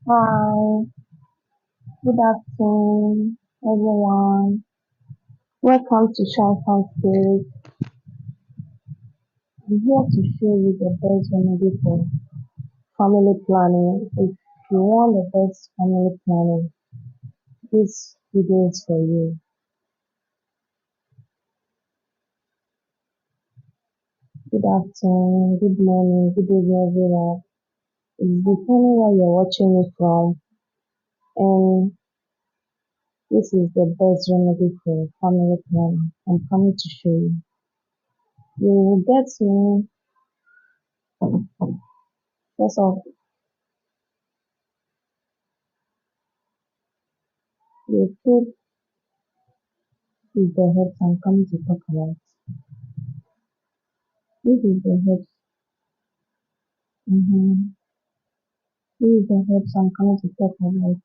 Hi, good afternoon, everyone. Welcome to Shy Fun Spirit. I'm here to show you the best remedy for family planning. If you want the best family planning, this video is for you. Good afternoon, good morning, good evening, everyone. It's depending where you're watching me from, and this is the best remedy for family planning. I'm coming to show you. You will get me first of you put is the herbs I'm coming to talk about. This is the herbs. Mm-hmm. This is the herbs I'm coming to talk about.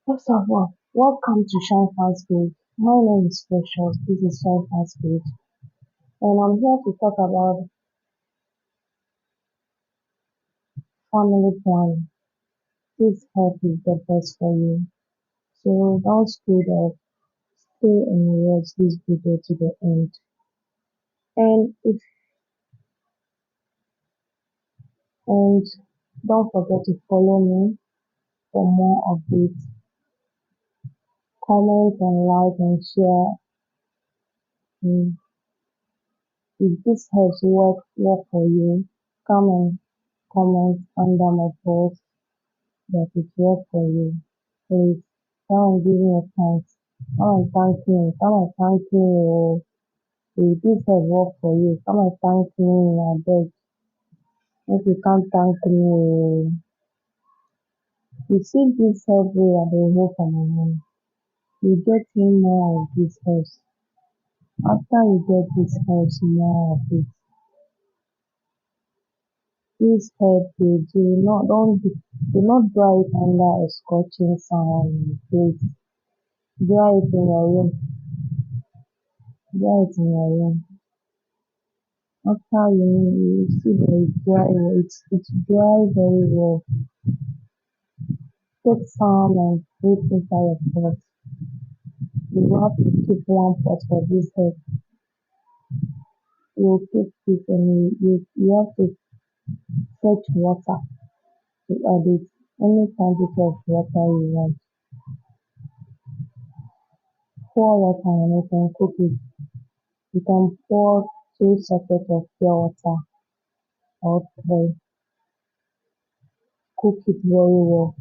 First of all, welcome to Shine Fast Food. My name is Precious. This is Shine Fast Food, and I'm here to talk about family planning. This herb is the best for you. So don't screw up. Stay and watch this video to the end. And if and don't forget to follow me for more updates. Comment and like and share. Mm, if this has work for you, come and comment under my post that it worked for you. Please come and give me a thanks. Come and thank me. Come and thank me. Oh. If this has worked for you, come and thank me. I beg. If you can't thank me, oh. You see this help way I dey hold for my hand. You get me more of this helps. After you get this helps, more of it. Please help you do not dry it under a scorching sun. Please dry it in your room. Dry it in your room. After you see that it's dry very well. Take some and put inside a pot. You will have to keep one pot for this help. You will keep it and you have to fetch water to add it. Any quantity of water you want. Pour water and you can cook it. You can pour 2 sachets of pure water or 3. Cook it very well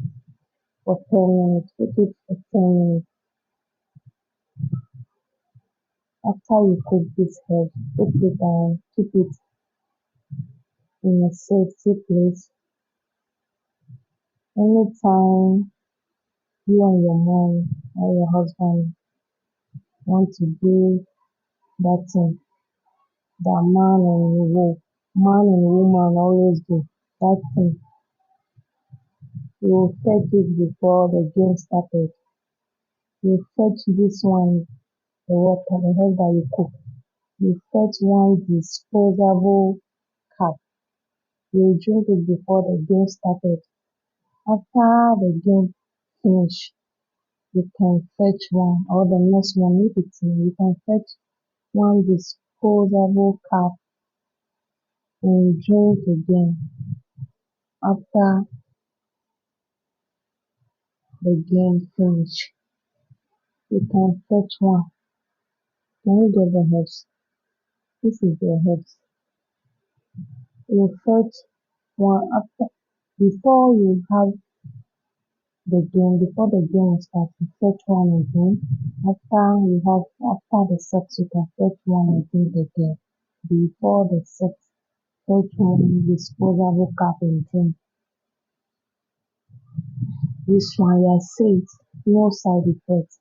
for 10 minutes. Cook it for 10 minutes. After you cook this herb, put it and keep it in a safety place. Anytime you and your mom or your husband want to do that thing that man and woman always do, that thing, you will fetch it before the game started. You fetch this one, the water, the herb that you cook. You fetch one disposable cup. You drink it before the game started. After the game finish, you can fetch one or the next one if it's you can fetch one disposable cup and drink again after the game finish. You can fetch one. Can you get the herbs? This is the herbs. You fetch one after before you have before the game starts, you fetch one again. After the sex, you can fetch one again. Before the sex, fetch one disposable cup and drink. This one, you are safe, no side effects.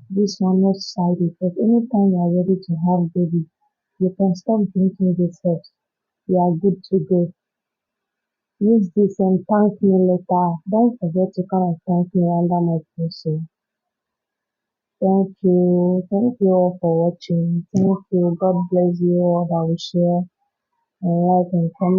This one, no side effect. Anytime you are ready to have baby, you can stop drinking this herbs. You are good to go. Use this and thank me later. Don't forget to come and thank me under my post. Thank you. Thank you all for watching. Thank you. God bless you all that will share and like and comment.